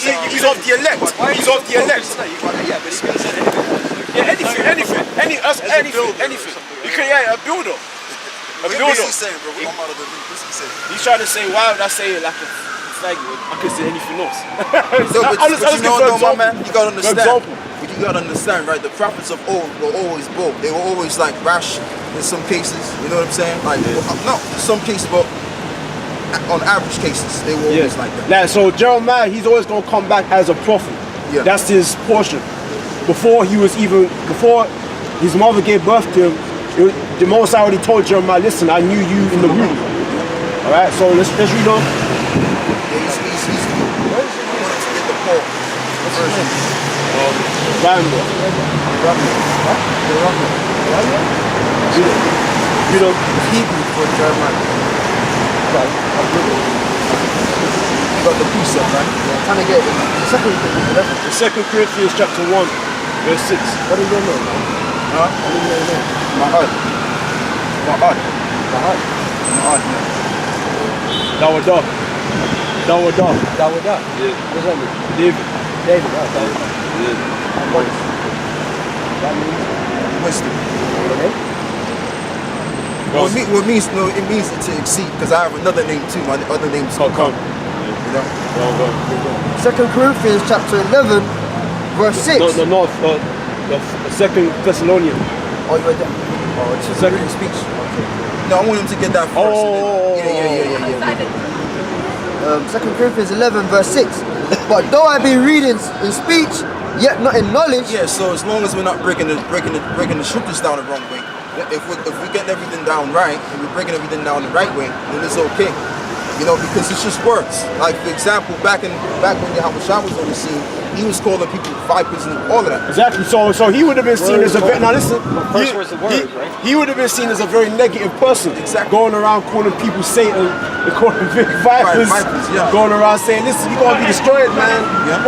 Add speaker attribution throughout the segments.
Speaker 1: he's of the elect. He's of the elect.
Speaker 2: Yeah, but he could have said anything.
Speaker 1: Yeah, anything. You could, a builder.
Speaker 3: What's he saying, bro? I'm out of the loop. What's he saying?
Speaker 1: He's trying to say, why would I say it like a faggot? I could say anything else.
Speaker 3: No, but you know, my man, you gotta understand.
Speaker 1: For
Speaker 3: You gotta understand, right? The prophets of old were always bold. They were always like rash in some cases. You know what I'm saying? Like, not some cases, but on average cases, they were always like that.
Speaker 4: Like, so Jeremiah, he's always gonna come back as a prophet.
Speaker 3: Yeah.
Speaker 4: That's his portion. Before his mother gave birth to him, the Most High already told Jeremiah, listen, I knew you in the womb. All right, so let's read on.
Speaker 3: He's wanted to get the Paul version.
Speaker 4: You know,
Speaker 3: Hebrew for Jeremiah.
Speaker 4: right,
Speaker 3: You got the precept, right? Yeah, trying to get the
Speaker 4: Second Corinthians chapter 1, verse 6.
Speaker 3: What is your name, man? Huh? What is your name? Mahad.
Speaker 4: Dawada.
Speaker 2: Dawada.
Speaker 4: Yeah.
Speaker 2: What does that mean?
Speaker 4: David.
Speaker 2: David, right? Dawada.
Speaker 4: Yeah.
Speaker 2: And what? That means
Speaker 3: Wisdom.
Speaker 2: okay?
Speaker 3: Well, it means to exceed, because I have another name too. My other name is
Speaker 4: Come.
Speaker 3: You know?
Speaker 5: Second Corinthians chapter 11, verse 6.
Speaker 4: No, the Second Thessalonian.
Speaker 5: Oh, you read that? Oh, it's just a written speech. Okay.
Speaker 3: No, I want him to get that first. Yeah.
Speaker 5: Second Corinthians 11, verse 6. But though I be reading in speech, yet not in knowledge.
Speaker 3: Yeah, so as long as we're not breaking the scriptures down the wrong way, if we get everything down right and we're breaking everything down the right way, then it's okay. You know, because it's just words. Like for example, back when Yahweh Shah was on the scene, he was calling people vipers and all of that.
Speaker 4: Exactly. So he would have been seen as a very, now listen.
Speaker 2: First words of words, right?
Speaker 4: He would have been seen as a very negative person.
Speaker 3: Exactly.
Speaker 4: Going around calling people Satan and calling big vipers.
Speaker 3: Vipers, yeah.
Speaker 4: Going around saying, listen, you're gonna be destroyed, man.
Speaker 3: Yeah.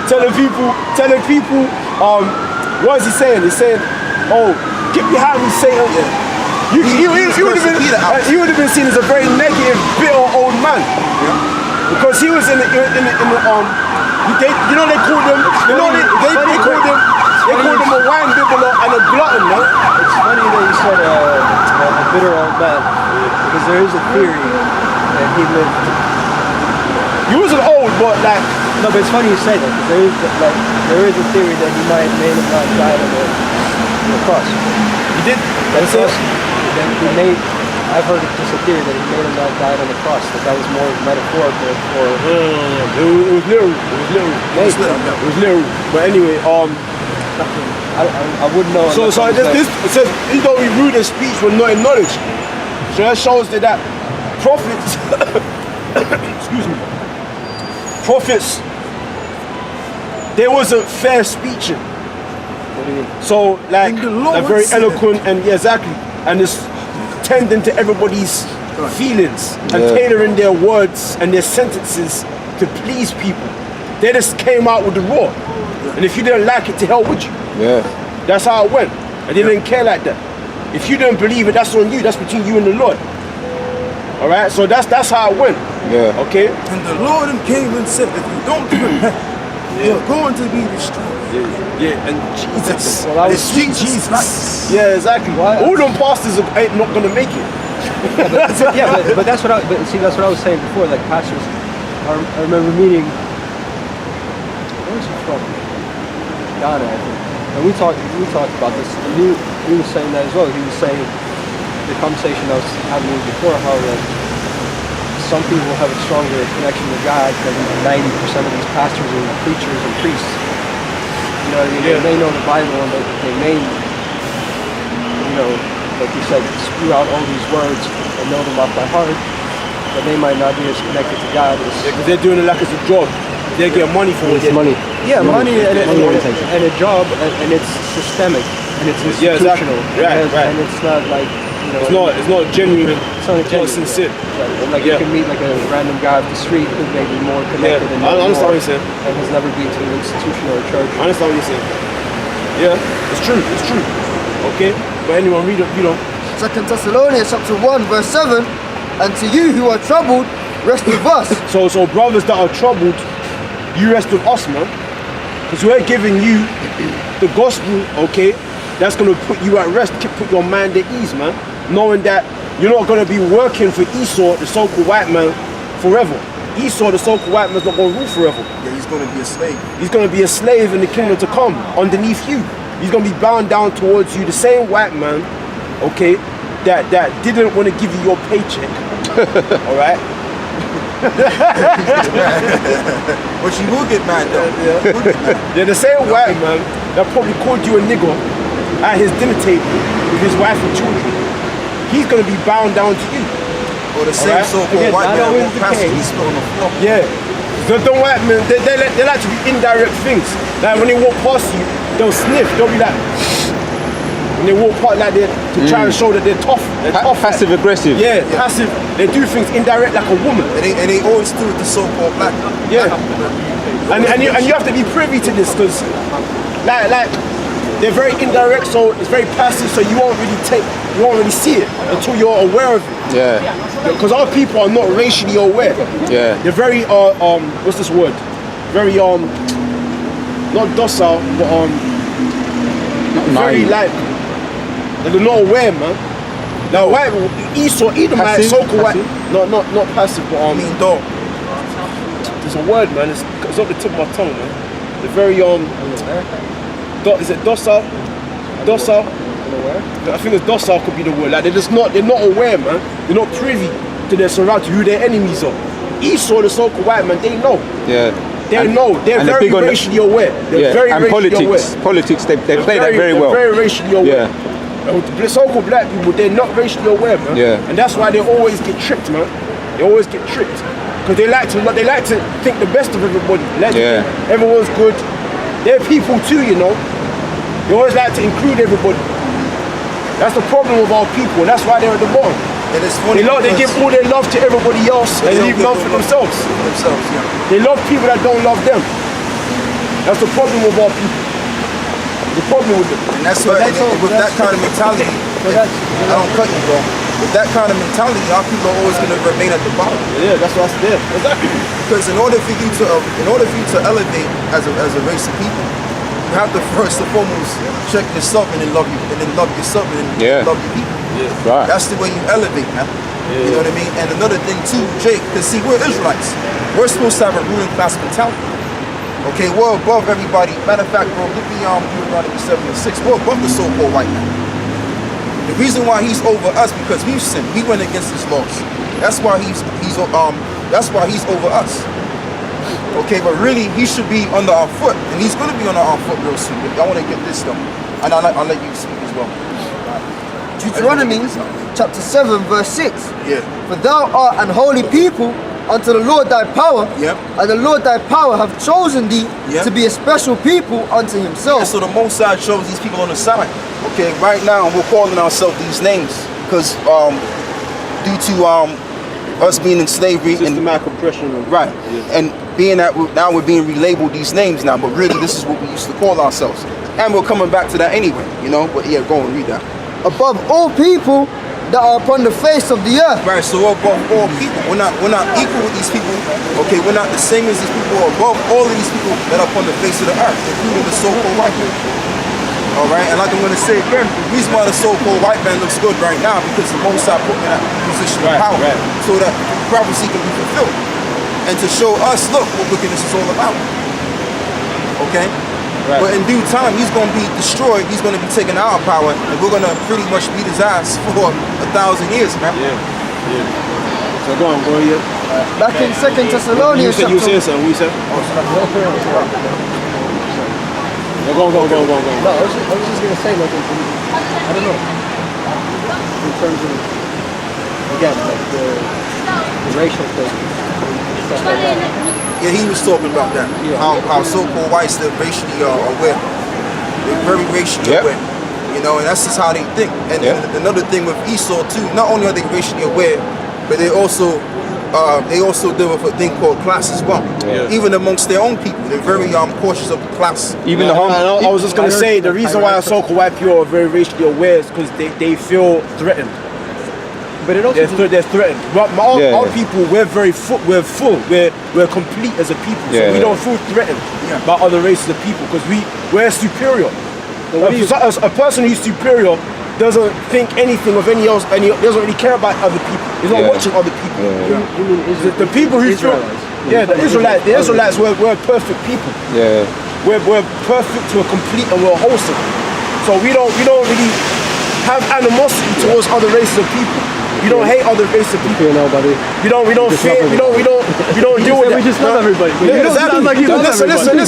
Speaker 4: telling people, what is he saying? He's saying, oh, get behind me, Satan.
Speaker 3: Yeah.
Speaker 4: You would have been seen as a very negative, bitter old man.
Speaker 3: Yeah.
Speaker 4: Because he was in the you know they called him, they called him a wine bibbler and a glutton, man.
Speaker 2: It's funny that you said a bitter old man, because there is a theory that he lived.
Speaker 4: He wasn't old, but like.
Speaker 2: No, but it's funny you say that, because there is a theory that he may have not died on the cross.
Speaker 4: He did.
Speaker 2: That's it. Then he made. I've heard just a theory that he may have not died on the cross. That was more metaphorical for.
Speaker 4: It was literal. It was literal. But anyway,
Speaker 2: I wouldn't know.
Speaker 4: So it says he don't be rude in speech but not in knowledge. So that shows that prophets. Excuse me. Prophets. There wasn't fair speeching.
Speaker 2: What do you mean?
Speaker 4: So like they're very eloquent and exactly, and it's tending to everybody's feelings and tailoring their words and their sentences to please people. They just came out with the raw, and if you didn't like it, to hell with you.
Speaker 3: Yeah.
Speaker 4: That's how it went, and they didn't care like that. If you didn't believe it, that's on you. That's between you and the Lord. All right, so that's how it went.
Speaker 3: Yeah.
Speaker 4: Okay.
Speaker 3: And the Lord came and said, if you don't repent, you're going to be destroyed.
Speaker 4: Yeah, and Jesus.
Speaker 2: Well, that was
Speaker 4: sweet Jesus. Yeah, exactly.
Speaker 2: Why?
Speaker 4: All them pastors ain't not gonna make it.
Speaker 2: But that's what I was saying before. Like pastors, I remember meeting. Where was he from? Ghana, I think. And we talked about this. And he was saying that as well. He was saying the conversation I was having before, how like some people have a stronger connection to God than 90% of these pastors and preachers and priests. You know what I mean?
Speaker 4: Yeah.
Speaker 2: They know the Bible and they may, you know, like you said, spew out all these words and know them off by heart, but they might not be as connected to God as...
Speaker 4: Yeah, because they're doing it like it's a job. They get money for it.
Speaker 2: Money. Yeah, money and a job, and it's systemic, and it's institutional.
Speaker 4: Yeah, exactly. Right.
Speaker 2: And it's not like, you know...
Speaker 4: It's not genuine.
Speaker 2: It's not genuine.
Speaker 4: Sincere.
Speaker 2: Right. Like you can meet like a random guy off the street who may be more connected and
Speaker 4: I understand what you're saying.
Speaker 2: And has never been to an institution or a church.
Speaker 4: I understand what you're saying. Yeah, it's true. Okay, but anyone read it, you know.
Speaker 5: Second Thessalonians chapter 1, verse 7. And to you who are troubled, rest with us.
Speaker 4: So brothers that are troubled, you rest with us, man. Because we're giving you the gospel, okay, that's going to put you at rest, put your mind at ease, man. Knowing that you're not going to be working for Esau, the so-called white man, forever. Esau, the so-called white man's not going to rule forever.
Speaker 3: Yeah, he's going to be a slave.
Speaker 4: He's going to be a slave in the kingdom to come, underneath you. He's going to be bound down towards you, the same white man, okay, that didn't want to give you your paycheck, all right?
Speaker 3: But you will get mad though. You will get mad.
Speaker 4: They're the same white man that probably called you a nigger at his dinner table with his wife and children. He's going to be bound down to you.
Speaker 3: Or the same
Speaker 4: Alright.
Speaker 3: so-called
Speaker 2: Again,
Speaker 3: white
Speaker 2: not
Speaker 3: man
Speaker 2: always
Speaker 3: won't
Speaker 2: the
Speaker 3: pass you,
Speaker 2: case.
Speaker 3: he's spit on the floor.
Speaker 4: Yeah. The white men, they like to be indirect things. Like when they walk past you, they'll sniff. They'll be like, when they walk past like they're to try and show that they're tough. They're tough.
Speaker 6: Passive aggressive.
Speaker 4: Yeah, passive. They do things indirect like a woman.
Speaker 3: And they always do it the so-called black.
Speaker 4: Yeah. And you have to be privy to this because like they're very indirect, so it's very passive, so you won't really see it until you're aware of it.
Speaker 6: Yeah.
Speaker 4: Because our people are not racially aware.
Speaker 6: Yeah.
Speaker 4: They're very what's this word? Very not docile, but very like they're not aware, man. Now white Esau, Edomite,
Speaker 6: Passive?
Speaker 4: so-called white,
Speaker 6: Passive?
Speaker 4: not passive, but
Speaker 3: I mean, dog.
Speaker 4: there's a word, man. It's off the tip of my tongue, man. They're very is it docile? Docile? I think it's docile could be the word. Like they're not aware, man. They're not privy to their surroundings, who their enemies are. Esau, the so-called white man, they know.
Speaker 6: Yeah.
Speaker 4: They know. They're
Speaker 6: and they're
Speaker 4: very
Speaker 6: big on the-
Speaker 4: racially aware. They're very
Speaker 6: and
Speaker 4: racially
Speaker 6: politics.
Speaker 4: aware.
Speaker 6: Politics, they play that very
Speaker 4: they're
Speaker 6: well.
Speaker 4: very racially aware. The so-called black people, they're not racially aware, man.
Speaker 6: Yeah.
Speaker 4: And that's why they always get tricked, man. They always get tricked. Because they like to think the best of everybody. They like to
Speaker 6: Yeah.
Speaker 4: think everyone's good. They're people too, you know. They always like to include everybody. That's the problem with our people, and that's why they're at the bottom.
Speaker 3: And it's funny
Speaker 4: They give all their love to everybody else
Speaker 3: They
Speaker 4: and
Speaker 3: don't
Speaker 4: leave
Speaker 3: give
Speaker 4: love
Speaker 3: no
Speaker 4: for
Speaker 3: love
Speaker 4: themselves.
Speaker 3: themselves, yeah.
Speaker 4: They love people that don't love them. That's the problem with our people. The problem with them.
Speaker 3: And that's why, with that kind of mentality, I don't cut you, bro. With that kind of mentality, our people are always going to remain at the bottom.
Speaker 4: Yeah, that's what I said. Exactly.
Speaker 3: Because in order for you to elevate as a race of people, you have to first and foremost check yourself and then love yourself and then love your people.
Speaker 6: Right.
Speaker 3: That's the way you elevate, man. You know what I mean? And another thing too, Jake, because see, we're Israelites. We're supposed to have a ruling class mentality. Okay, we're above everybody. Matter of fact, bro, give me Deuteronomy 7:6. We're above the so-called white man. The reason why he's over us because we've sinned. We went against his laws. That's why he's over us. Okay, but really he should be under our foot, and he's going to be under our foot real soon. But I want to get this done, and I'll let you speak as well.
Speaker 5: Deuteronomy chapter 7 verse 6.
Speaker 3: Yeah.
Speaker 5: For thou art an holy people unto the Lord thy power,
Speaker 3: Yep.
Speaker 5: and the Lord thy power have chosen thee
Speaker 3: Yep.
Speaker 5: to be a special people unto himself.
Speaker 3: Yeah, so the Most High chose these people on the side. Okay, right now we're calling ourselves these names because due to us being in slavery and
Speaker 4: Systematic oppression.
Speaker 3: right, and being that now we're being relabeled these names now, but really this is what we used to call ourselves, and we're coming back to that anyway, you know. But yeah, go and read that.
Speaker 5: Above all people that are upon the face of the earth.
Speaker 3: Right, so we're above all people. We're not equal with these people. Okay, we're not the same as these people. We're above all of these people that are upon the face of the earth, including the so-called white man. All right, and like I'm gonna say again, the reason why the so-called white man looks good right now because the Most High put him in that position of power, so that prophecy can be fulfilled, and to show us, look, what wickedness is all about. Okay.
Speaker 4: Right.
Speaker 3: But in due time, he's going to be destroyed. He's going to be taken out of power, and we're going to pretty much beat his ass for 1,000 years, man.
Speaker 4: Yeah. So go on, yeah.
Speaker 5: Back in 2 Thessalonians
Speaker 4: You said something. We said. Go.
Speaker 2: No, I was just gonna say, like, I don't know. In terms of, again, like the racial thing, stuff like that.
Speaker 3: Yeah, he was talking about that.
Speaker 2: Yeah.
Speaker 3: How so-called whites, they're racially aware. They're very racially
Speaker 6: Yep.
Speaker 3: aware. You know, and that's just how they think. And another thing with Esau too, not only are they racially aware, but they also deal with a thing called class as well.
Speaker 4: Yeah.
Speaker 3: Even amongst their own people, they're very cautious of class.
Speaker 6: Even the home.
Speaker 4: I was just gonna say the reason why so-called white people are very racially aware is because they feel threatened.
Speaker 2: But it also
Speaker 4: they're threatened. But our people, we're full. We're complete as a people. So we don't feel threatened by other races of people because we're superior. A person who's superior doesn't think anything of any else, and he doesn't really care about other people. He's not watching other people.
Speaker 2: You mean
Speaker 4: The people who feel, the Israelites, we're perfect people.
Speaker 6: Yeah.
Speaker 4: We're perfect to a complete, and we're wholesome. So we don't really have animosity towards other races of people. We don't hate other races of people.
Speaker 2: fear nobody.
Speaker 4: We don't fear. We don't deal with that.
Speaker 2: We just love everybody.
Speaker 4: Yeah,
Speaker 2: You don't
Speaker 4: exactly.
Speaker 2: sound like you love everybody.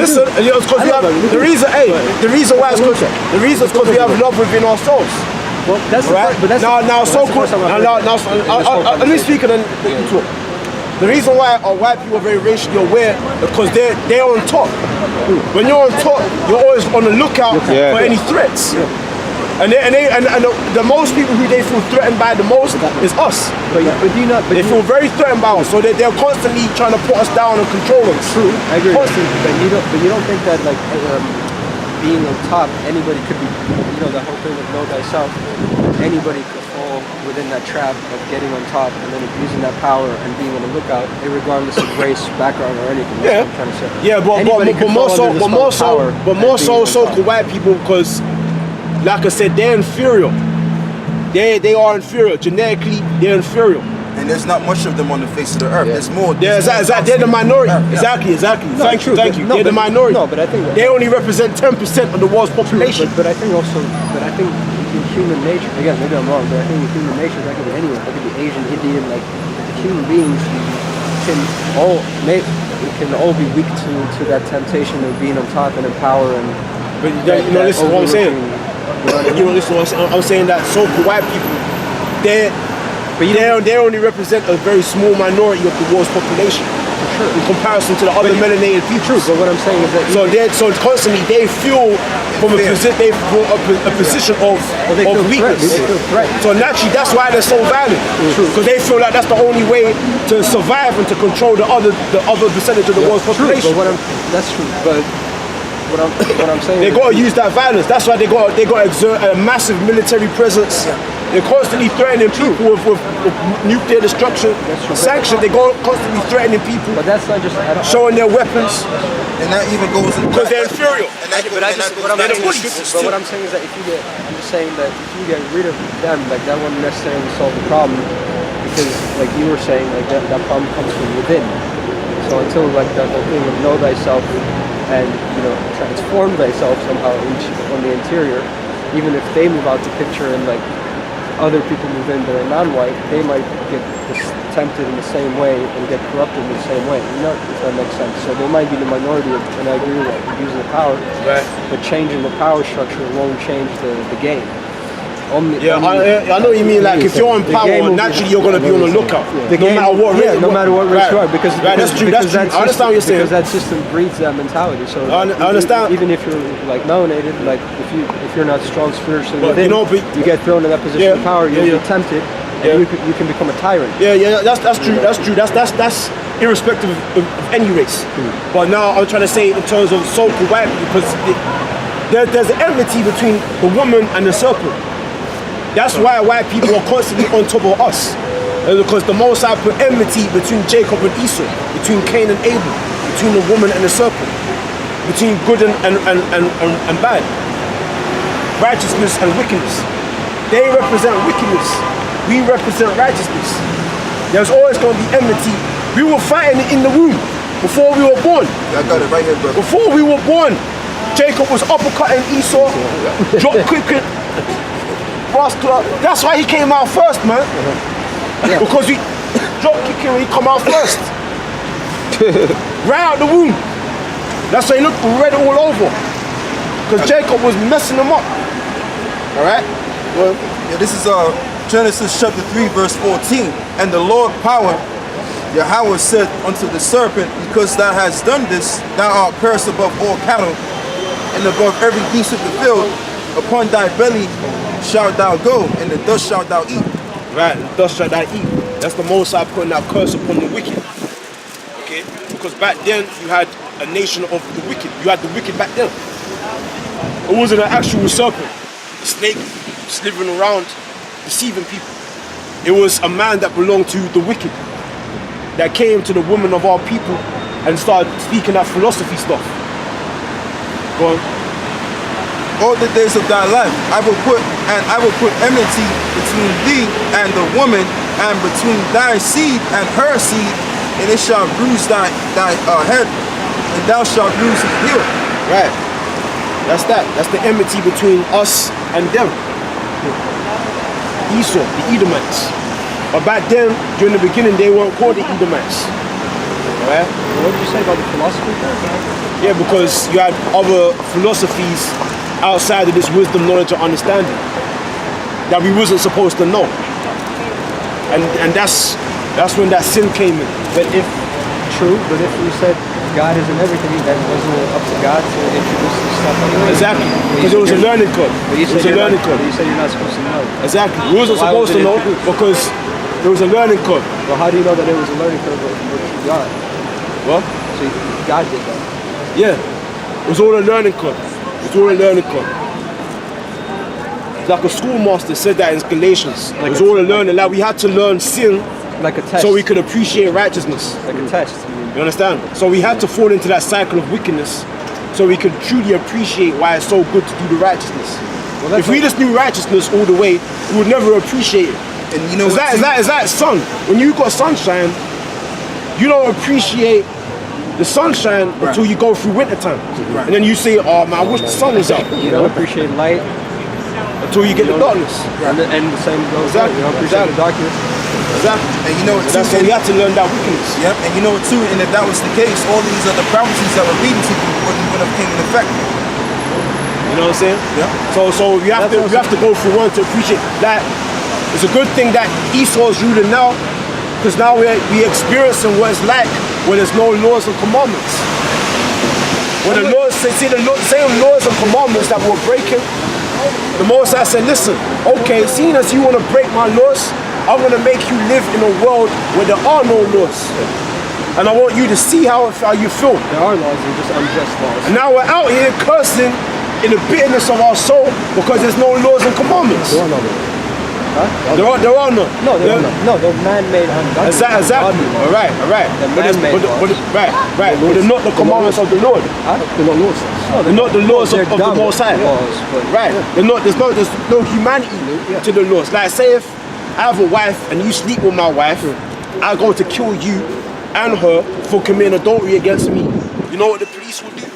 Speaker 4: Listen. The reason why is because we have love within ourselves.
Speaker 2: Well, that's
Speaker 4: Right?
Speaker 2: but that's
Speaker 4: Now,
Speaker 2: so cool.
Speaker 4: let me speak and then you talk. The reason why white people are very racially aware because they're on top. When you're on top, you're always on the lookout for any threats. And the most people who they feel threatened by the most is us.
Speaker 2: But do you not?
Speaker 4: They feel very threatened by us, so they're constantly trying to put us down and control us.
Speaker 2: True, I agree.
Speaker 4: Constantly.
Speaker 2: But you don't think that like being on top, anybody could be, the whole thing of know thyself. Anybody could fall within that trap of getting on top and then abusing that power and being on the lookout, regardless of race, background, or anything. That's what I'm trying to say.
Speaker 4: Yeah, but more so could white people because, like I said, they're inferior. They are inferior. Genetically, they're inferior.
Speaker 3: And there's not much of them on the face of the earth. There's more.
Speaker 4: They're the minority. Exactly. Thank you.
Speaker 2: No,
Speaker 4: They're the minority.
Speaker 2: No, but I think
Speaker 4: they only represent 10% of the world's population.
Speaker 2: But I think in human nature, again, maybe I'm wrong, but I think in human nature that could be anyone. That could be Asian, Indian, like human beings can all be weak to that temptation of being on top and in power and.
Speaker 4: But listen to what I'm saying. I'm saying that so-called white people, they only represent a very small minority of the world's population. For sure. In comparison to the other melanated people.
Speaker 2: True, but what I'm saying is that
Speaker 4: so constantly they feel from a position of weakness.
Speaker 2: They feel threatened.
Speaker 4: So naturally that's why they're so violent. Because they feel like that's the only way to survive and to control the other percentage of the world's population.
Speaker 2: But that's true. But what I'm saying
Speaker 4: they got to use that violence. That's why they got to exert a massive military presence. They're constantly threatening people with nuclear destruction, sanctions. They go constantly threatening people.
Speaker 2: But that's not just
Speaker 4: showing their weapons.
Speaker 3: And that even goes
Speaker 4: because they're inferior.
Speaker 2: What I'm saying is that I'm just saying that if you get rid of them, like that won't necessarily solve the problem, because like you were saying, like that problem comes from within. So until like that whole thing of know thyself and transform thyself somehow on the interior, even if they move out the picture and like other people move in that are non-white, they might get tempted in the same way and get corrupted in the same way. If that makes sense. So they might be the minority, and I agree with that, using the power.
Speaker 4: Right.
Speaker 2: But changing the power structure won't change the game.
Speaker 4: I know what you mean. Like if you're in power, naturally you're going to be on the lookout. No matter what race you are. Because that's true. I understand what you're saying.
Speaker 2: Because that system breeds that mentality. So
Speaker 4: I understand.
Speaker 2: Even if you're like melanated, like if you're not strong spiritually within, you get thrown in that position of power. You'll be tempted, and you can become a tyrant.
Speaker 4: That's true. That's irrespective of any race. But now I'm trying to say in terms of so-called white people, because there's an enmity between the woman and the serpent. That's why white people are constantly on top of us. Because the Most High put enmity between Jacob and Esau, between Cain and Abel, between the woman and the serpent, between good and bad, righteousness and wickedness. They represent wickedness. We represent righteousness. There's always going to be enmity. We were fighting in the womb before we were born.
Speaker 3: I got it right here, brother.
Speaker 4: Before we were born, Jacob was uppercutting Esau, drop kicking. That's why he came out first, man. Because we drop kicking when he come out first. Right out the womb. That's why he looked red all over. Because Jacob was messing him up. Alright?
Speaker 3: Well, this is Genesis chapter 3, verse 14. And the Lord power, Yahweh said unto the serpent, because thou hast done this, thou art cursed above all cattle, and above every beast of the field. Upon thy belly shalt thou go, and the dust shalt thou eat.
Speaker 4: Right, the dust shalt thou eat. That's the Most High putting that curse upon the wicked. Okay? Because back then you had a nation of the wicked. You had the wicked back then. It wasn't an actual serpent. A snake slithering around, deceiving people. It was a man that belonged to the wicked that came to the women of our people and started speaking that philosophy stuff. Go on.
Speaker 3: All the days of thy life, I will put enmity between thee and the woman, and between thy seed and her seed, and it shall bruise thy head, and thou shalt bruise his heel.
Speaker 4: Right. That's that. That's the enmity between us and them. Esau, the Edomites. But back then, during the beginning, they weren't called the Edomites. Alright?
Speaker 2: What did you say about the philosophy?
Speaker 4: Yeah, because you had other philosophies outside of this wisdom, knowledge, and understanding that we wasn't supposed to know. And that's when that sin came in.
Speaker 2: But if you said God isn't everything, then wasn't it up to God to introduce this stuff?
Speaker 4: Exactly. Because it was a learning curve. It was a learning curve.
Speaker 2: You said you're not supposed to know.
Speaker 4: Exactly. We wasn't
Speaker 2: Why
Speaker 4: supposed
Speaker 2: was
Speaker 4: to
Speaker 2: it
Speaker 4: know
Speaker 2: introduced?
Speaker 4: because there was a learning curve.
Speaker 2: Well, how do you know that it was a learning curve with God?
Speaker 4: What?
Speaker 2: So God did that.
Speaker 4: Yeah. It was all a learning curve. It was all a learning curve. Like a schoolmaster said that in Galatians. It was all a learning. Like we had to learn sin
Speaker 2: Like a test.
Speaker 4: so we could appreciate righteousness.
Speaker 2: Like a test.
Speaker 4: You understand? So we had to fall into that cycle of wickedness so we could truly appreciate why it's so good to do the righteousness.
Speaker 2: Well,
Speaker 4: If we just do righteousness all the way, we would never appreciate it.
Speaker 3: And you know
Speaker 4: Is
Speaker 3: what?
Speaker 4: that sun? When you got sunshine, you don't appreciate the sunshine until you go through winter time.
Speaker 3: Right.
Speaker 4: And then you say, oh man, I wish the sun was out.
Speaker 2: You don't appreciate light.
Speaker 4: Until you get the darkness.
Speaker 2: And the same goes
Speaker 4: Exactly.
Speaker 2: You don't appreciate the darkness.
Speaker 4: Exactly.
Speaker 3: And you know what?
Speaker 4: That's why we have to learn that wickedness.
Speaker 3: Yep, and you know what too, and if that was the case, all these other prophecies that were reading to you wouldn't have came in effect.
Speaker 4: You know what I'm saying?
Speaker 3: Yeah.
Speaker 4: So we have to go through one to appreciate that. It's a good thing that Esau's ruling now, because now we're experiencing what it's like when there's no laws and commandments. When the laws, see the same laws and commandments that we're breaking, the Most High said, listen, okay, seeing as you want to break my laws, I'm going to make you live in a world where there are no laws. And I want you to see how you feel.
Speaker 2: There are laws, they're just unjust laws.
Speaker 4: And now we're out here cursing in the bitterness of our soul because there's no laws and commandments.
Speaker 2: There are no laws. Huh?
Speaker 4: There are none.
Speaker 2: No, there are none. No, they're man-made ungodly.
Speaker 4: Exactly. All right.
Speaker 2: They're
Speaker 4: But
Speaker 2: man-made laws.
Speaker 4: right. But they're not the commandments of the Lord.
Speaker 2: Huh? They're not laws. No,
Speaker 4: They're not the laws of the
Speaker 2: dumb
Speaker 4: Most High.
Speaker 2: laws, but
Speaker 4: Right.
Speaker 2: yeah.
Speaker 4: There's no humanity to the laws. Like say if I have a wife and you sleep with my wife, I go to kill you and her for committing adultery against me. You know what the police will do?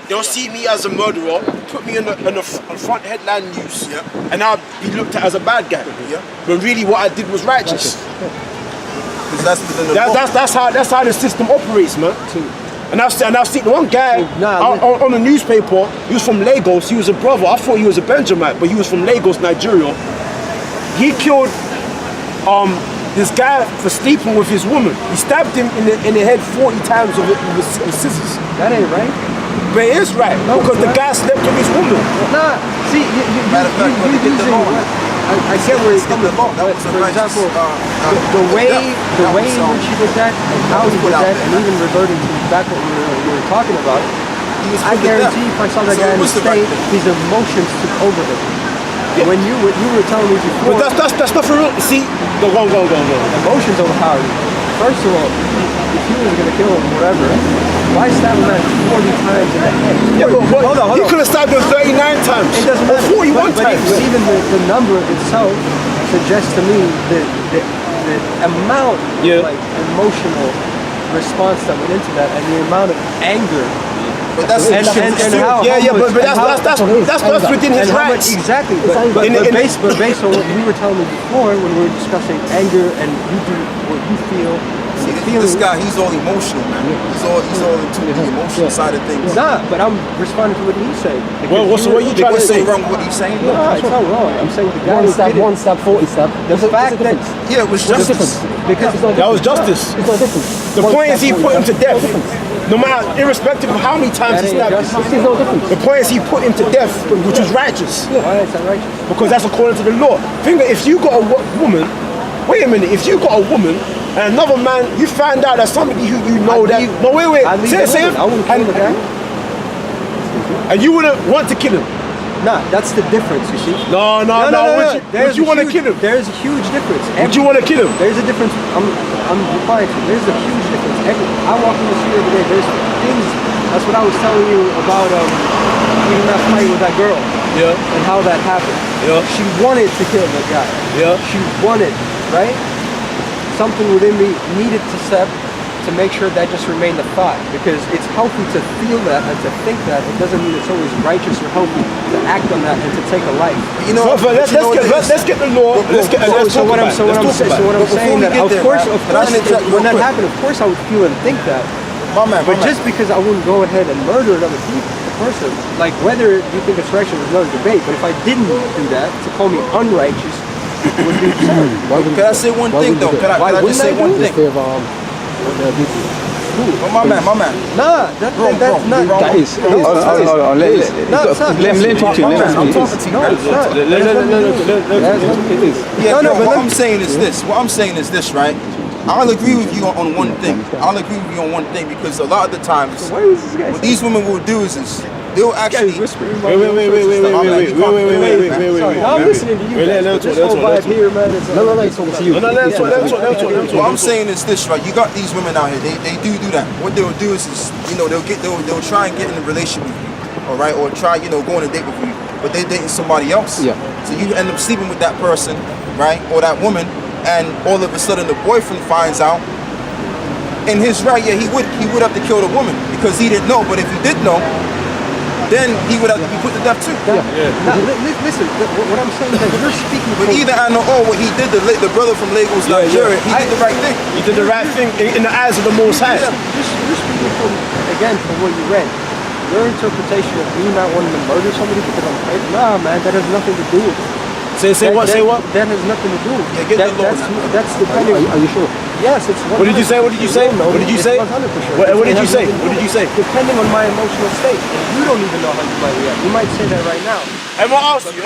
Speaker 4: They'll see me as a murderer, put me in the front headline news, and I'll be looked at as a bad guy.
Speaker 3: Yeah.
Speaker 4: But really what I did was righteous.
Speaker 3: Because that's within the law.
Speaker 4: That's how the system operates, man. And I've seen one guy on the newspaper. He was from Lagos. He was a brother. I thought he was a Benjamite, but he was from Lagos, Nigeria. He killed this guy for sleeping with his woman. He stabbed him in the head 40 times with scissors.
Speaker 2: That ain't right.
Speaker 4: But it is right because the guy slept with his woman.
Speaker 2: Nah, see,
Speaker 3: Matter of fact, when they did the law,
Speaker 2: I get where
Speaker 3: It's
Speaker 2: you're coming
Speaker 3: the law.
Speaker 2: from.
Speaker 3: That
Speaker 2: But
Speaker 3: was a
Speaker 2: for
Speaker 3: righteous,
Speaker 2: example, the way
Speaker 3: that
Speaker 2: in
Speaker 3: was,
Speaker 2: which he did that, and how he
Speaker 3: put
Speaker 2: did
Speaker 3: out
Speaker 2: that,
Speaker 3: there.
Speaker 2: and even reverting to back what we were talking about,
Speaker 3: He was
Speaker 2: I
Speaker 3: put to
Speaker 2: guarantee
Speaker 3: death.
Speaker 2: if I saw that
Speaker 3: So
Speaker 2: guy
Speaker 3: it
Speaker 2: in the
Speaker 3: was the right
Speaker 2: state,
Speaker 3: thing.
Speaker 2: his emotions took over him. When you were telling me before,
Speaker 4: But that's not for real. See, go on.
Speaker 2: emotions overpower you. First of all, if he was gonna kill him, whatever, why stab him at 40 times in the head?
Speaker 4: Yeah, but
Speaker 2: Hold on.
Speaker 4: he could have stabbed him 39 times.
Speaker 2: It doesn't
Speaker 4: or
Speaker 2: matter.
Speaker 4: 41
Speaker 2: but
Speaker 4: times.
Speaker 2: even the number itself suggests to me the amount
Speaker 4: Yeah.
Speaker 2: of like emotional response that went into that, and the amount of anger.
Speaker 3: But that's
Speaker 2: And how
Speaker 4: but that's within his
Speaker 2: and how
Speaker 4: rights.
Speaker 2: much, exactly. But based on what you were telling me before, when we were discussing anger and you do what you feel,
Speaker 3: See,
Speaker 2: the feeling.
Speaker 3: this guy, he's all emotional, man. He's all into the emotional side of things.
Speaker 2: He's not, but I'm responding to what he's saying.
Speaker 4: Well,
Speaker 2: Because
Speaker 4: what you trying to
Speaker 3: What's so
Speaker 4: say?
Speaker 3: wrong with what he's saying?
Speaker 2: No, it's not wrong. I'm saying the guy who did it.
Speaker 6: stab, 40 stab.
Speaker 2: The fact that
Speaker 3: Yeah, it was
Speaker 6: There's a
Speaker 3: justice.
Speaker 6: difference.
Speaker 2: because
Speaker 4: That was justice.
Speaker 6: It's no difference.
Speaker 4: The
Speaker 6: One
Speaker 4: point is
Speaker 6: stab,
Speaker 4: he
Speaker 6: 40
Speaker 4: put him to
Speaker 6: stab.
Speaker 4: death.
Speaker 6: No difference.
Speaker 4: No matter, irrespective of how many times he
Speaker 2: That ain't
Speaker 4: stabbed
Speaker 2: justice.
Speaker 4: him.
Speaker 6: There's no difference.
Speaker 4: The point is he put him to death, which was righteous.
Speaker 2: why is that righteous?
Speaker 4: Because that's according to the law. Think that if you got a woman, wait a minute, if you got a woman and another man, you find out that somebody who you know
Speaker 2: I'd
Speaker 4: that,
Speaker 2: leave-
Speaker 4: no wait,
Speaker 2: I'd leave
Speaker 4: say
Speaker 2: the woman. I wouldn't kill the guy.
Speaker 4: and you wouldn't want to kill him.
Speaker 2: Nah, that's the difference, you see.
Speaker 4: No. Would you want to kill him?
Speaker 2: There's a huge difference.
Speaker 4: Would you want to kill him?
Speaker 2: There's a difference. I'm replying to you. There's a huge difference. I walk in the street every day. There's things. That's what I was telling you about even that fight with that girl.
Speaker 4: Yeah.
Speaker 2: And how that happened.
Speaker 4: Yeah.
Speaker 2: She wanted to kill the guy.
Speaker 4: Yeah.
Speaker 2: She wanted, right? Something within me needed to step to make sure that just remained a thought, because it's healthy to feel that and to think that. It doesn't mean it's always righteous or healthy to act on that and to take a life.
Speaker 3: You know,
Speaker 4: let's get the law.
Speaker 2: So what I'm saying that of course when that happened, of course I would feel and think that. But just because I wouldn't go ahead and murder another person, like whether you think it's righteous is another debate. But if I didn't do that, to call me unrighteous would be absurd.
Speaker 3: Can I say one thing though? Can I just say one thing? My man.
Speaker 2: Nah, that's not.
Speaker 6: That is. Hold on. Let him talk to you.
Speaker 3: I'm talking to you. Yeah, no, what I'm saying is this, right? I'll agree with you on one thing. Because a lot of the times, what these women will do is they'll actually.
Speaker 4: Wait.
Speaker 2: I'm listening to you. This whole vibe here, man.
Speaker 3: What I'm saying is this, right? You got these women out here. They do that. What they'll do is they'll try and get in a relationship with you, all right, or try go on a date with you, but they're dating somebody else.
Speaker 6: Yeah.
Speaker 3: So you end up sleeping with that person, right, or that woman, and all of a sudden the boyfriend finds out. In his right, yeah, he would have to kill the woman because he didn't know. But if he did know, then he would have to be put to death too.
Speaker 2: Listen, what I'm saying is that you're speaking.
Speaker 3: But either I know, what he did, the brother from Lagos, Nigeria, he did the right thing.
Speaker 4: He did the right thing in the eyes of the Most High.
Speaker 2: You're speaking from what you read. Your interpretation of me not wanting to murder somebody because I'm afraid. Nah, man, that has nothing to do with it.
Speaker 4: Say what?
Speaker 2: That has nothing to do with it.
Speaker 3: Yeah, get the law.
Speaker 2: That's depending.
Speaker 6: Are you sure?
Speaker 2: Yes, it's.
Speaker 4: What did you say? What did you say?
Speaker 2: No,
Speaker 4: What did you
Speaker 2: it's
Speaker 4: say?
Speaker 2: 100%.
Speaker 4: What did you say? What did you say?
Speaker 2: Depending on my emotional state, and you don't even know how you might react. You might say that right now.
Speaker 4: I'm gonna ask you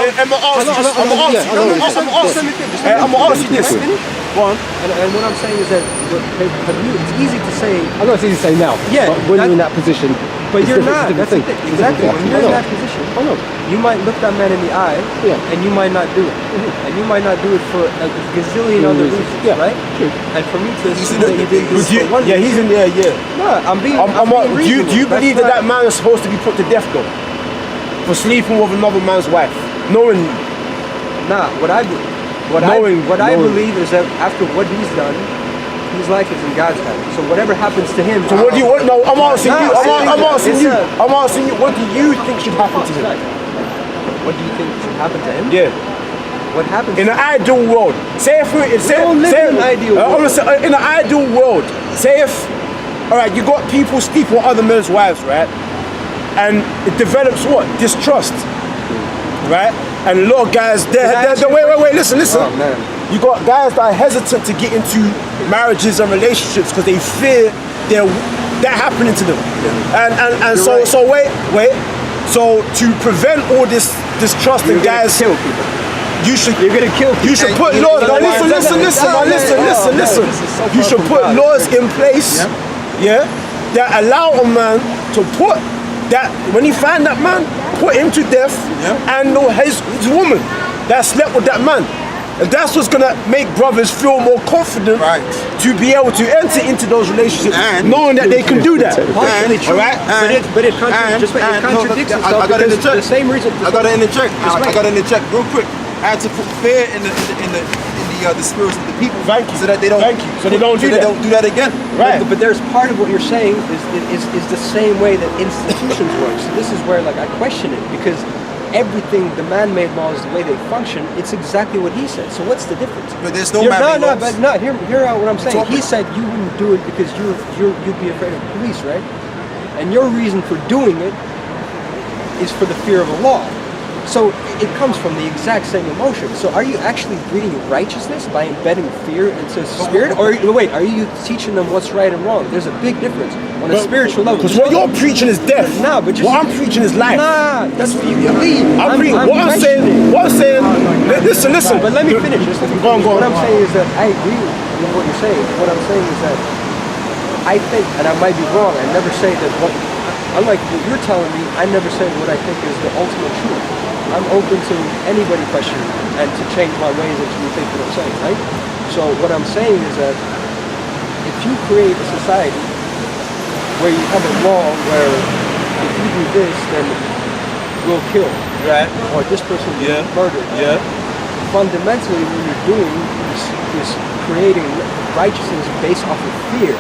Speaker 4: this. Go on.
Speaker 2: And what I'm saying is that it's easy to say.
Speaker 6: I know it's easy to say now.
Speaker 2: Yeah,
Speaker 6: But when you're in that position.
Speaker 2: But you're not.
Speaker 6: It's a
Speaker 2: That's the
Speaker 6: different
Speaker 2: thing. Exactly. When you're in that position, you might look that man in the eye, and you might not do it, and you might not do it for a gazillion other reasons, right?
Speaker 6: True.
Speaker 2: And for me to assume that you didn't do it for one
Speaker 4: Yeah, he's in there. Yeah.
Speaker 2: No, I'm being.
Speaker 4: Do you believe that man is supposed to be put to death though, for sleeping with another man's wife, knowing?
Speaker 2: Nah, what I believe is that after what he's done, his life is in God's hands. So whatever happens to him.
Speaker 4: So what do you want? No, I'm asking you. I'm asking you. What do you think should happen to him?
Speaker 2: What do you think should happen to him?
Speaker 4: Yeah.
Speaker 2: What happens
Speaker 4: In an ideal world, say if we
Speaker 2: don't live in an ideal world.
Speaker 4: In an ideal world, say if, all right, you got people sleeping with other men's wives, right? And it develops what? Distrust, right? And a lot of guys, wait, listen.
Speaker 2: Oh, man.
Speaker 4: You got guys that are hesitant to get into marriages and relationships because they fear that happening to them. And so wait. So to prevent all this distrust in guys,
Speaker 2: kill people.
Speaker 4: You're gonna kill people. You should put
Speaker 3: you
Speaker 4: laws.
Speaker 3: know
Speaker 4: Listen. You should put laws in place, that allow a man to put that when he find that man, put him to death, and his woman that slept with that man. And that's what's gonna make brothers feel more confident to be able to enter into those relationships, knowing that they can do that.
Speaker 2: Partially true, but it contradicts itself.
Speaker 3: I got to interject.
Speaker 2: The same reason.
Speaker 3: I got to interject. Real quick. I had to put fear in the spirits of the people.
Speaker 4: Thank you.
Speaker 3: So that they don't.
Speaker 4: So they don't do that
Speaker 3: again.
Speaker 4: Right.
Speaker 2: But there's part of what you're saying is the same way that institutions work. So this is where I question it, because everything, the man-made laws, the way they function, it's exactly what he said. So what's the difference?
Speaker 3: But there's no man-made laws.
Speaker 2: Hear out what I'm saying. He said you wouldn't do it because you'd be afraid of the police, right? And your reason for doing it is for the fear of a law. So it comes from the exact same emotion. So are you actually breeding righteousness by embedding fear into spirit? Or wait, are you teaching them what's right and wrong? There's a big difference on a spiritual level.
Speaker 4: Because what you're preaching is death.
Speaker 2: Nah, but
Speaker 4: what I'm preaching is life.
Speaker 2: Nah, that's what you believe.
Speaker 4: What I'm saying, listen.
Speaker 2: But let me finish.
Speaker 4: Go on.
Speaker 2: What I'm saying is that I agree with what you're saying. What I'm saying is that I think, and I might be wrong, I never say that unlike what you're telling me, I never say what I think is the ultimate truth. I'm open to anybody questioning and to change my ways and to rethink what I'm saying, right? So what I'm saying is that if you create a society where you have a law where if you do this, then we'll kill,
Speaker 1: Right.
Speaker 2: or this person will
Speaker 1: Yeah.
Speaker 2: be murdered.
Speaker 1: Yeah.
Speaker 2: Fundamentally, what you're doing is creating righteousness based off of fear.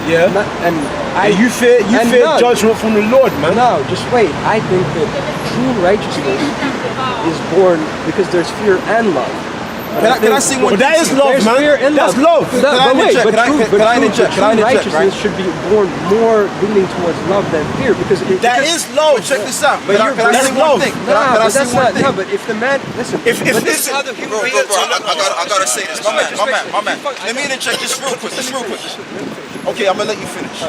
Speaker 1: Yeah.
Speaker 2: And
Speaker 4: You fear
Speaker 2: none.
Speaker 4: judgment from the Lord, man.
Speaker 2: No, just wait. I think that true righteousness is born because there's fear and love.
Speaker 3: Can I say one
Speaker 4: But that
Speaker 3: thing
Speaker 4: is
Speaker 3: to you?
Speaker 4: love,
Speaker 2: There's
Speaker 4: man.
Speaker 2: fear and
Speaker 4: That's
Speaker 2: love.
Speaker 4: love.
Speaker 2: No,
Speaker 3: Can I
Speaker 2: but wait,
Speaker 3: interject?
Speaker 2: but
Speaker 3: Can I-
Speaker 2: true,
Speaker 3: can
Speaker 2: but
Speaker 3: I
Speaker 2: true,
Speaker 3: interject?
Speaker 2: but
Speaker 3: Can I
Speaker 2: true
Speaker 3: interject,
Speaker 2: righteousness
Speaker 3: right?
Speaker 2: should be born more leaning towards love than fear because
Speaker 4: That is love.
Speaker 3: Check this out.
Speaker 2: But
Speaker 3: Can I
Speaker 2: you're-
Speaker 3: say
Speaker 4: that's
Speaker 3: one
Speaker 4: love.
Speaker 3: thing?
Speaker 2: No,
Speaker 3: Can I
Speaker 2: but
Speaker 3: say
Speaker 2: that's
Speaker 3: one
Speaker 2: not.
Speaker 3: thing?
Speaker 2: No, but if the man listen,
Speaker 4: If
Speaker 2: but this
Speaker 4: this
Speaker 2: is how the human
Speaker 3: Bro,
Speaker 2: being.
Speaker 3: I gotta say this. My man. Let me interject just real quick. Okay, I'm gonna let you finish.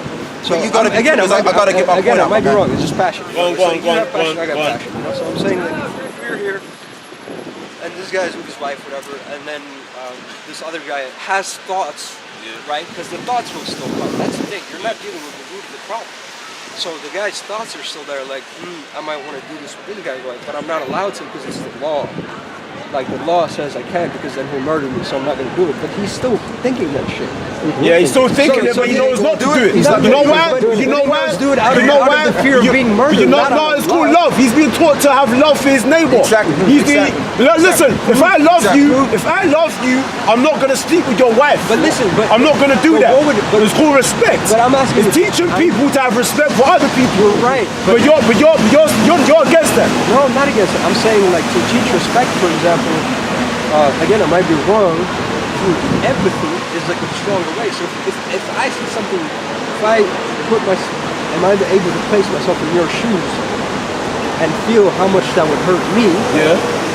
Speaker 2: So
Speaker 3: you gotta be
Speaker 2: again,
Speaker 3: because I gotta get my
Speaker 2: again,
Speaker 3: point out,
Speaker 2: I might be
Speaker 3: my man.
Speaker 2: wrong. It's just passion.
Speaker 4: Go on,
Speaker 2: So
Speaker 4: go
Speaker 2: you
Speaker 4: on,
Speaker 2: have
Speaker 4: go on,
Speaker 2: passion, I got
Speaker 4: go on.
Speaker 2: passion. You know? So I'm saying that we're here, and this guy's with his wife, whatever, and then this other guy has thoughts, right? Because the thoughts will still come. That's the thing. You're not dealing with the root of the problem. So the guy's thoughts are still there, like, I might want to do this with this guy's wife, but I'm not allowed to because it's the law. Like the law says I can't because then he'll murder me, so I'm not going to do it. But he's still thinking that shit.
Speaker 4: Yeah, he's still thinking
Speaker 2: So-
Speaker 4: it,
Speaker 2: so
Speaker 4: but he
Speaker 2: he
Speaker 4: knows not to do it.
Speaker 2: He's not
Speaker 4: You know
Speaker 2: doing it,
Speaker 4: why?
Speaker 2: but-
Speaker 4: You know
Speaker 2: but he
Speaker 4: why?
Speaker 2: knows do it out
Speaker 4: You
Speaker 2: of-
Speaker 4: know
Speaker 2: out of
Speaker 4: why?
Speaker 2: the fear of being murdered,
Speaker 4: You know,
Speaker 2: not out
Speaker 4: no,
Speaker 2: of
Speaker 4: it's called
Speaker 2: love.
Speaker 4: love. He's been taught to have love for his neighbor.
Speaker 3: Exactly.
Speaker 4: He's been. Listen, if I love
Speaker 3: Exactly.
Speaker 4: you, I'm not gonna sleep with your wife.
Speaker 2: But listen, but-
Speaker 4: I'm not gonna do
Speaker 2: but
Speaker 4: that.
Speaker 2: what would- but-
Speaker 4: it's called respect.
Speaker 2: But I'm asking
Speaker 4: It's
Speaker 2: you-
Speaker 4: teaching people to have respect for other people.
Speaker 2: You're right,
Speaker 4: But you're against that.
Speaker 2: No, I'm not against it. I'm saying like to teach respect, for example. Again, I might be wrong. Empathy is like a stronger way. So if I see something, if I put am I able to place myself in your shoes and feel how much that would hurt me?
Speaker 4: Yeah.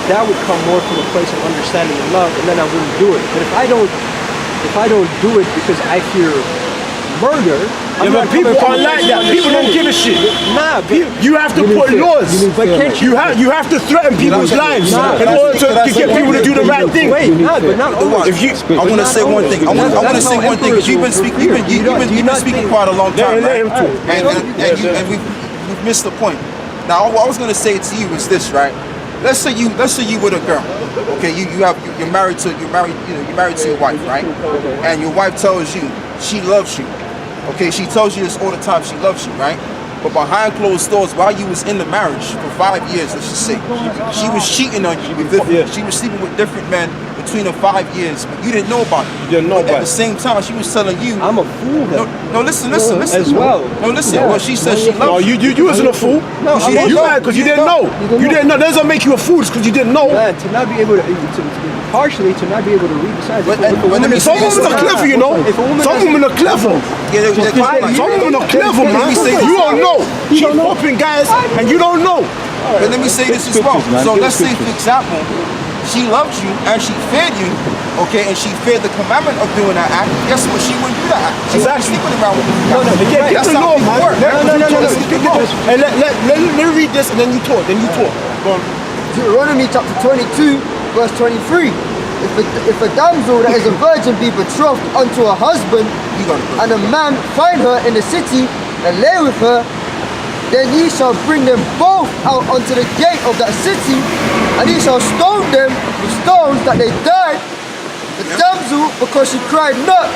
Speaker 2: That would come more from a place of understanding and love, and then I wouldn't do it. But if I don't do it because I fear murder,
Speaker 4: Yeah,
Speaker 2: I'm
Speaker 4: but
Speaker 2: not
Speaker 4: people
Speaker 2: coming from
Speaker 4: aren't
Speaker 2: a
Speaker 4: like
Speaker 2: place of
Speaker 4: that. People don't give a shit.
Speaker 2: Nah, but
Speaker 4: You have to
Speaker 2: You mean
Speaker 4: put
Speaker 2: fear.
Speaker 4: laws.
Speaker 2: You mean But fear, can't
Speaker 4: You have to threaten people's lives
Speaker 2: Nah,
Speaker 4: in order to get people to do the right thing.
Speaker 2: Wait, but not always.
Speaker 3: If you, I want to say one thing. I want to say one thing because you've been speaking. You've been speaking quite a long time,
Speaker 4: Let
Speaker 3: right?
Speaker 4: him talk.
Speaker 3: And we've missed the point. Now, what I was going to say to you is this, right? Let's say you with a girl. Okay, you're married to your wife, right? And your wife tells you she loves you. Okay, she tells you this all the time. She loves you, right? But behind closed doors, while you was in the marriage for 5 years, let's just say, she was cheating on you. She was sleeping with different men between the 5 years, but you didn't know about it.
Speaker 4: You didn't know
Speaker 3: But
Speaker 4: about
Speaker 3: at the same time, she was telling you.
Speaker 2: I'm a fool then.
Speaker 3: No, listen.
Speaker 2: As well.
Speaker 3: No, listen.
Speaker 2: Yeah.
Speaker 3: Well, she says she
Speaker 4: No,
Speaker 3: loves you.
Speaker 4: you wasn't a fool.
Speaker 2: No,
Speaker 3: She
Speaker 2: I'm
Speaker 3: didn't
Speaker 4: You
Speaker 3: know.
Speaker 4: mad because you didn't know.
Speaker 2: You didn't
Speaker 4: You didn't know. That doesn't make you a fool because you didn't know.
Speaker 2: Man, to not be able to partially to not be able to read the signs.
Speaker 3: But-
Speaker 2: If a
Speaker 3: but
Speaker 2: woman
Speaker 3: let me
Speaker 2: is-
Speaker 3: say
Speaker 4: Some women are clever, you know.
Speaker 2: If a woman
Speaker 4: Some
Speaker 2: has-
Speaker 4: women are clever.
Speaker 3: Yeah, they're like-
Speaker 4: Some women are clever,
Speaker 3: Let
Speaker 4: man.
Speaker 3: me say
Speaker 4: You
Speaker 3: this.
Speaker 4: don't know. She's popping guys and you don't know.
Speaker 3: But let me say this as well. So let's say, for example, she loved you and she feared you, okay, and she feared the commandment of doing that act. Guess what? She wouldn't do that act. She wouldn't be
Speaker 4: Exactly.
Speaker 3: sleeping around with you.
Speaker 4: No,
Speaker 3: Right.
Speaker 4: get
Speaker 3: That's
Speaker 4: the
Speaker 3: how
Speaker 4: law,
Speaker 3: people
Speaker 4: man.
Speaker 3: work.
Speaker 2: No.
Speaker 3: Let's get the law.
Speaker 4: And let me read this and then you talk. Go on.
Speaker 5: Deuteronomy chapter 22, verse 23. If a damsel that is a virgin be betrothed unto a husband,
Speaker 3: You gotta go.
Speaker 5: and a man find her in the city and lay with her, then ye shall bring them both out unto the gate of that city, and ye shall stone them with stones that they died. The damsel, because she cried not,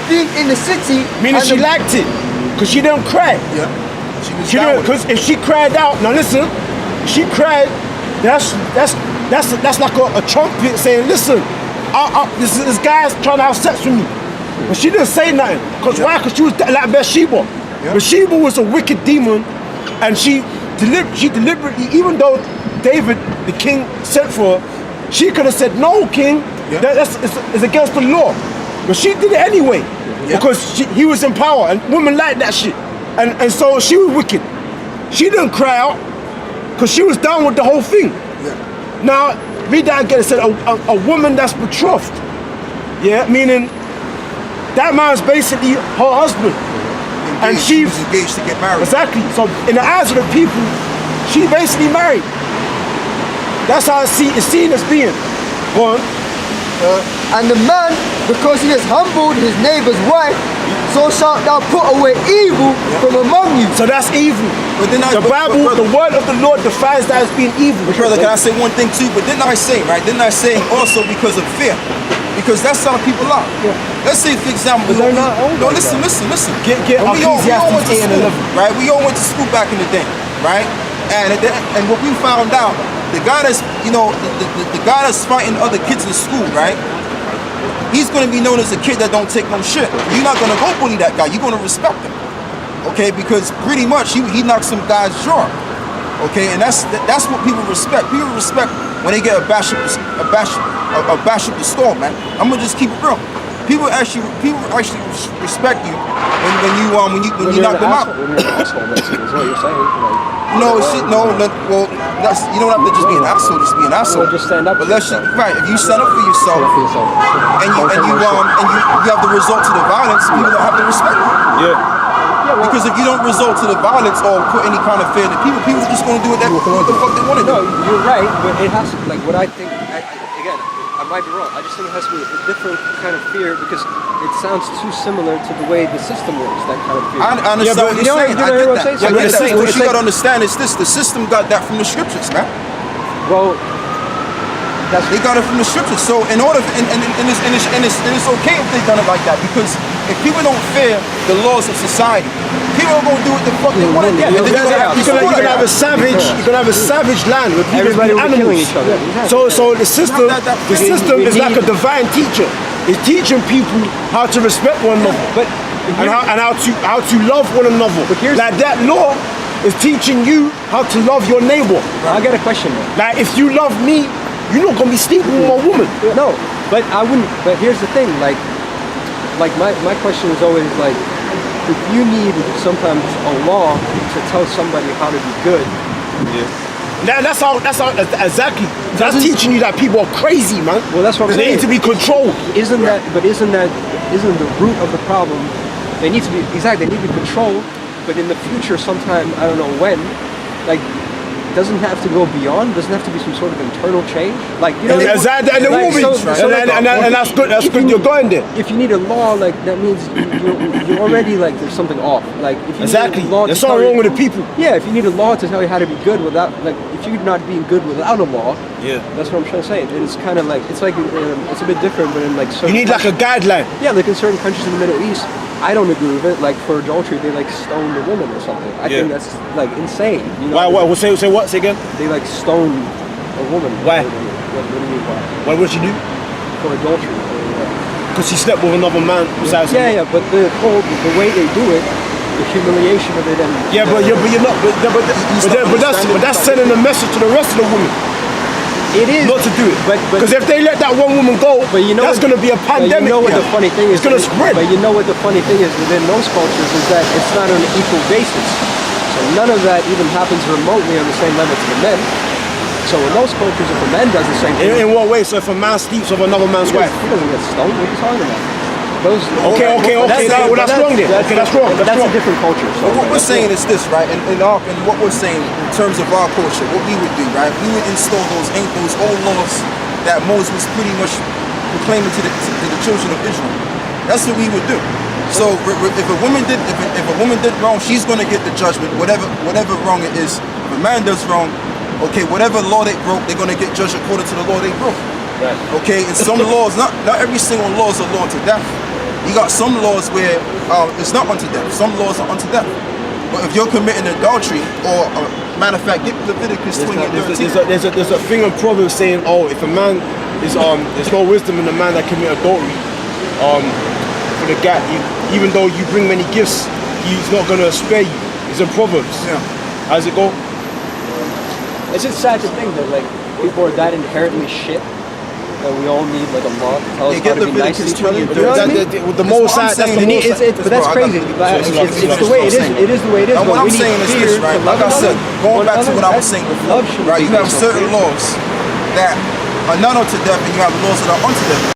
Speaker 5: being in the city,
Speaker 4: Meaning
Speaker 5: and
Speaker 4: she
Speaker 5: the-
Speaker 4: liked it because she didn't cry.
Speaker 3: Yeah. She was
Speaker 4: She
Speaker 3: down
Speaker 4: didn't
Speaker 3: with it.
Speaker 4: because if she cried out. Now listen, she cried. That's like a trumpet saying, listen, this guy's trying to have sex with me. But she didn't say nothing. Because why? Because she was like Bathsheba.
Speaker 3: Yeah.
Speaker 4: Bathsheba was a wicked demon, and she deliberately, even though David, the king, sent for her, she could have said, no, king,
Speaker 3: Yeah.
Speaker 4: it's against the law. But she did it anyway.
Speaker 3: Yeah.
Speaker 4: Because he was in power, and women like that shit. And so she was wicked. She didn't cry out, because she was down with the whole thing.
Speaker 3: Yeah.
Speaker 4: Now, read that again. It said a woman that's betrothed. Yeah, meaning that man's basically her husband. And
Speaker 3: She was engaged to get married.
Speaker 4: Exactly. So in the eyes of the people, she basically married. That's how it's seen as being. Go on.
Speaker 5: And the man, because he has humbled his neighbor's wife, so shalt thou put away evil from among you.
Speaker 4: So that's evil.
Speaker 3: But then
Speaker 4: The Bible, the word of the Lord defines that as being evil.
Speaker 3: Brother, can I say one thing too? But didn't I say, right? Didn't I say also because of fear? Because that's how people are. Let's say, for example,
Speaker 2: But they're not old
Speaker 3: no,
Speaker 2: like
Speaker 3: listen.
Speaker 4: Get
Speaker 3: When we all went to
Speaker 4: Ecclesiastes 8 and
Speaker 3: school,
Speaker 4: 11.
Speaker 3: right? We all went to school back in the day, right? And what we found out, the guy that's, the guy that's fighting other kids in school, right? He's going to be known as a kid that don't take no shit. You're not going to go bully that guy. You're going to respect him, okay? Because pretty much he knocked some guy's jaw, okay? And that's what people respect. People respect when they get a bash up the store, man. I'm gonna just keep it real. People actually respect you when you knock them out.
Speaker 2: When you're an asshole, basically, is what you're saying. Like,
Speaker 3: No, well, you don't have to just be an asshole. Just be an asshole.
Speaker 2: Well, just stand up
Speaker 3: But
Speaker 2: for
Speaker 3: let's
Speaker 2: yourself.
Speaker 3: right. If you stand up for yourself,
Speaker 2: stand up for yourself.
Speaker 3: and you have the result to the violence, people don't have to respect you.
Speaker 4: Yeah.
Speaker 3: Because if you don't result to the violence or put any kind of fear in the people are just going to do what the fuck they want to do.
Speaker 2: No, you're right, but it has to, like, what I think, again, I might be wrong, I just think it has to be a different kind of fear because it sounds too similar to the way the system works, that kind of fear.
Speaker 3: I understand what you're saying. I get that.
Speaker 2: Yeah, but
Speaker 3: What you got to understand is this: the system got that from the scriptures, man.
Speaker 2: Well,
Speaker 3: They got it from the scriptures. So in order, and it's okay if they done it like that because if people don't fear the laws of society, people are gonna do what the fuck they want to do.
Speaker 4: You're gonna have a savage. You're gonna have a savage land with people
Speaker 2: everybody will be killing
Speaker 4: animals.
Speaker 2: each other.
Speaker 4: So the system is like a divine teacher. It's teaching people how to respect one another, and how to love one another.
Speaker 2: But here's-
Speaker 4: Like that law is teaching you how to love your neighbor.
Speaker 2: I got a question though.
Speaker 4: Like if you love me, you're not gonna be sleeping with my woman.
Speaker 2: No, but I wouldn't, but here's the thing, like my question is always like, if you need sometimes a law to tell somebody how to be good,
Speaker 4: That's how exactly. That's teaching you that people are crazy, man.
Speaker 2: well, that's what I'm
Speaker 4: They
Speaker 2: saying.
Speaker 4: need to be controlled.
Speaker 2: Isn't the root of the problem? They need to be controlled, but in the future, sometime I don't know when, like, doesn't have to go beyond. Doesn't have to be some sort of internal change. Like, you know,
Speaker 4: And there will be, and that's good. That's good. You're going there.
Speaker 2: If you need a law, like that means you're already like there's something off. Like if you
Speaker 4: Exactly.
Speaker 2: need a law
Speaker 4: There's
Speaker 2: to tell
Speaker 4: something
Speaker 2: you-
Speaker 4: wrong with the people.
Speaker 2: Yeah, if you need a law to tell you how to be good without, like, if you're not being good without a law,
Speaker 4: Yeah.
Speaker 2: that's what I'm trying to say. And it's kind of like it's a bit different, but in like certain
Speaker 4: You need like a guideline.
Speaker 2: yeah, like in certain countries in the Middle East, I don't agree with it. Like for adultery, they like stone the woman or something. I
Speaker 4: Yeah.
Speaker 2: think that's like insane. You know?
Speaker 4: Why? What? Say what? Say again.
Speaker 2: They like stone a woman.
Speaker 4: Why?
Speaker 2: What do you mean why?
Speaker 4: What would you do?
Speaker 2: For adultery.
Speaker 4: Because she slept with another man besides him.
Speaker 2: Yeah, but the way they do it, the humiliation of it, and
Speaker 4: Yeah, but you're not. But that's sending a message to the rest of the women
Speaker 2: it is
Speaker 4: not to do it.
Speaker 2: But
Speaker 4: Because if they let that one woman go,
Speaker 2: but you know
Speaker 4: that's
Speaker 2: what-
Speaker 4: going to be a
Speaker 2: but
Speaker 4: pandemic.
Speaker 2: you know what
Speaker 4: here.
Speaker 2: the funny thing is?
Speaker 4: It's going to spread.
Speaker 2: But you know what the funny thing is within those cultures is that it's not on an equal basis. So none of that even happens remotely on the same level to the men. So in those cultures, if a man does the same thing,
Speaker 4: In what way? So if a man sleeps with another man's
Speaker 2: he
Speaker 4: wife.
Speaker 2: doesn't get stoned. What are you talking about? Those,
Speaker 4: Okay. That's wrong then. Okay, that's wrong.
Speaker 2: But that's a different culture. So
Speaker 3: But what we're saying is this, right? And what we're saying in terms of our culture, what we would do, right? We would install those old laws that Moses was pretty much proclaiming to the children of Israel. That's what we would do. So if a woman did wrong, she's going to get the judgment, whatever wrong it is. If a man does wrong, okay, whatever law they broke, they're going to get judged according to the law they broke.
Speaker 2: Right.
Speaker 3: Okay, and some laws, not every single law is a law unto death. You got some laws where it's not unto death. Some laws are unto death. But if you're committing adultery, or matter of fact, get Leviticus 20 and 13.
Speaker 4: There's a thing in Proverbs saying, oh, if a man is there's no wisdom in the man that commit adultery. For the gap, even though you bring many gifts, he's not gonna spare you. It's in Proverbs.
Speaker 3: Yeah.
Speaker 4: How's it go?
Speaker 2: it's just sad to think that like people are that inherently shit that we all need like a law to tell us
Speaker 3: Yeah,
Speaker 2: how
Speaker 3: get
Speaker 2: to be nice to
Speaker 3: Leviticus
Speaker 2: each other.
Speaker 3: 20
Speaker 2: You know what I mean?
Speaker 4: The most
Speaker 3: what I'm
Speaker 4: side, that's
Speaker 3: saying.
Speaker 4: the
Speaker 2: It
Speaker 4: most
Speaker 2: is,
Speaker 4: side.
Speaker 2: but that's
Speaker 3: Bro, I
Speaker 2: crazy.
Speaker 3: got-
Speaker 2: But
Speaker 3: it's
Speaker 2: it's the way it is. It is the way it is.
Speaker 3: And
Speaker 2: but
Speaker 3: what
Speaker 2: we
Speaker 3: I'm
Speaker 2: need
Speaker 3: saying is
Speaker 2: fear
Speaker 3: this,
Speaker 2: to
Speaker 3: right?
Speaker 2: love
Speaker 3: Like I said,
Speaker 2: another.
Speaker 3: going back to
Speaker 2: One
Speaker 3: what I
Speaker 2: another.
Speaker 3: was saying
Speaker 2: Love
Speaker 3: before,
Speaker 2: shouldn't
Speaker 3: right?
Speaker 2: be
Speaker 3: You have
Speaker 2: based on
Speaker 3: certain
Speaker 2: fear.
Speaker 3: laws that are not unto death, and you have laws that are unto death.